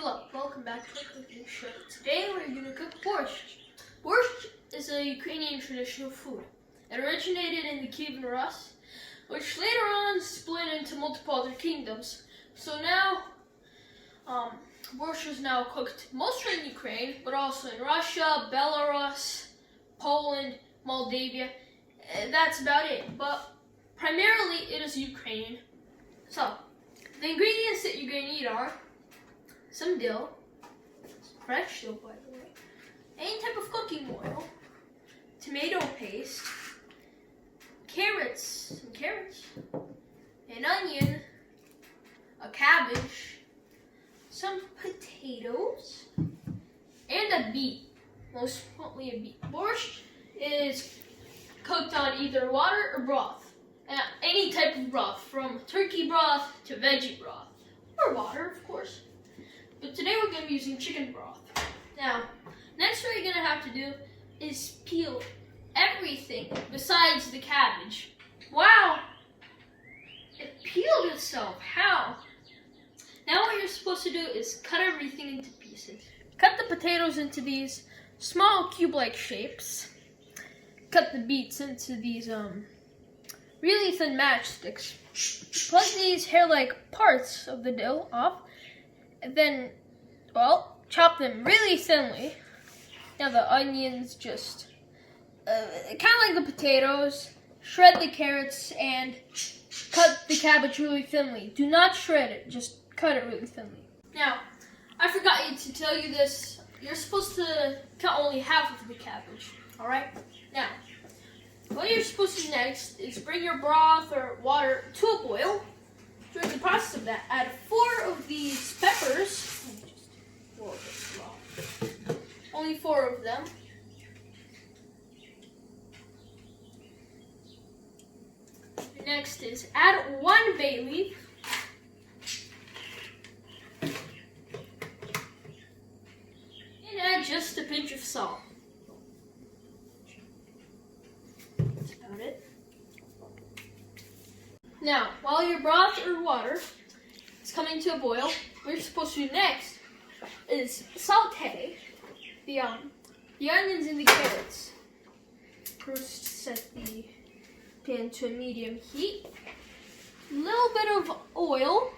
Hello, welcome back to our cooking show. Today we're going to cook borscht. Borscht is a Ukrainian traditional food. It originated in the Kievan Rus, which later on split into multiple other kingdoms. So now, borscht is now cooked mostly in Ukraine, but also in Russia, Belarus, Poland, Moldavia. That's about it, but primarily it is Ukrainian. So, the ingredients that you're going to need are some dill, fresh dill by the way, any type of cooking oil, tomato paste, some carrots, an onion, a cabbage, some potatoes, and a beet, most importantly a beet. Borscht is cooked on either water or broth. Any type of broth, from turkey broth to veggie broth, or water, of course. But today we're going to be using chicken broth. Now, next what you're going to have to do is peel everything besides the cabbage. Wow! It peeled itself. How? Now what you're supposed to do is cut everything into pieces. Cut the potatoes into these small cube-like shapes. Cut the beets into these really thin matchsticks. Pluck these hair-like parts of the dill off, and then, chop them really thinly. Now the onions, just kind of like the potatoes. Shred the carrots and cut the cabbage really thinly. Do not shred it, just cut it really thinly. Now, I forgot to tell you this. You're supposed to cut only half of the cabbage, alright? Now, what you're supposed to do next is bring your broth or water to a boil. During the process of that, add 4 of these peppers. Only 4 of them. Next is add 1 bay leaf. And add just a pinch of salt. That's about it. Now, while your broth or water is coming to a boil, what you're supposed to do next is saute the onions and the carrots. First, set the pan to a medium heat. A little bit of oil.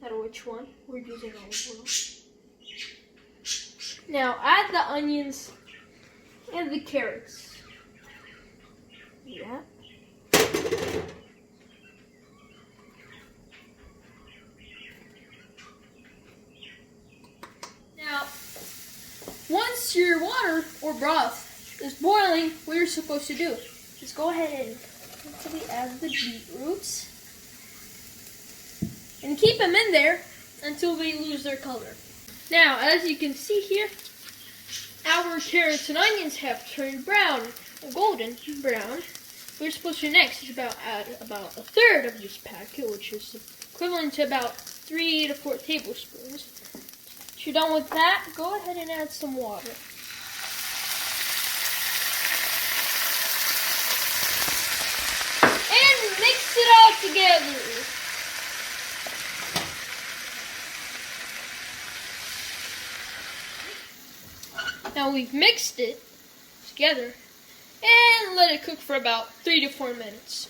I don't know which one. We're using olive oil. Now, add the onions and the carrots. Yeah. Now, once your water or broth is boiling, what you're supposed to do is go ahead and quickly add the beetroots and keep them in there until they lose their color. Now, as you can see here, our carrots and onions have turned brown, golden brown. What you're supposed to do next is add about 1/3 of this packet, which is equivalent to about 3 to 4 tablespoons. Once you're done with that, go ahead and add some water. And mix it all together. Now we've mixed it together and let it cook for about 3 to 4 minutes.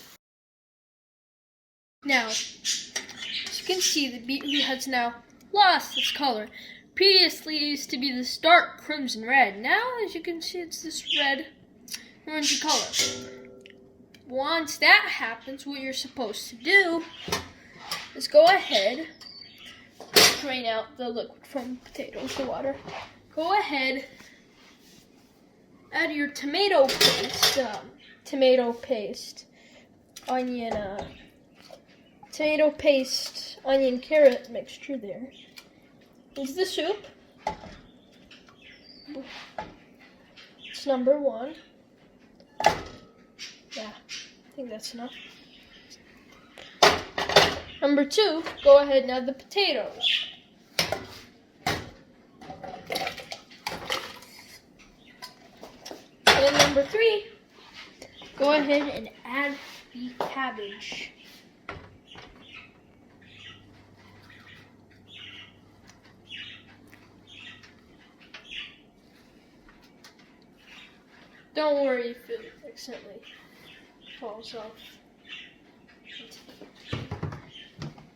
Now, as you can see, the beetroot has now lost its color. Previously, it used to be this dark crimson red. Now, as you can see, it's this red orangey color. Once that happens, what you're supposed to do is go ahead, drain out the liquid from potatoes, the water. Go ahead, add your tomato paste, onion, carrot mixture there. Here's the soup. It's number 1. Yeah, I think that's enough. Number 2, go ahead and add the potatoes. And then number 3, go ahead and add the cabbage. Don't worry if it accidentally falls off.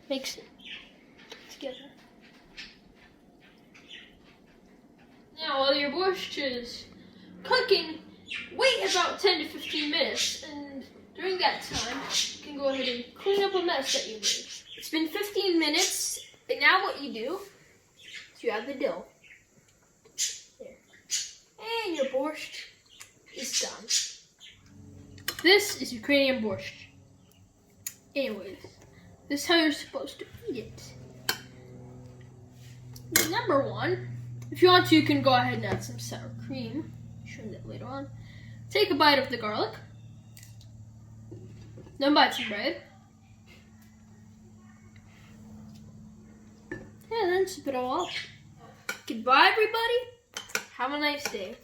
Mix it together. Now while your borscht is cooking, wait about 10 to 15 minutes, and during that time, you can go ahead and clean up a mess that you made. It's been 15 minutes, and now what you do is you add the dill. There. And your borscht is done. This is Ukrainian borscht. Anyways, this is how you're supposed to eat it. Number one, if you want to, you can go ahead and add some sour cream. Show that later on. Take a bite of the garlic. Then bite some bread. And then sip it all up. Goodbye, everybody. Have a nice day.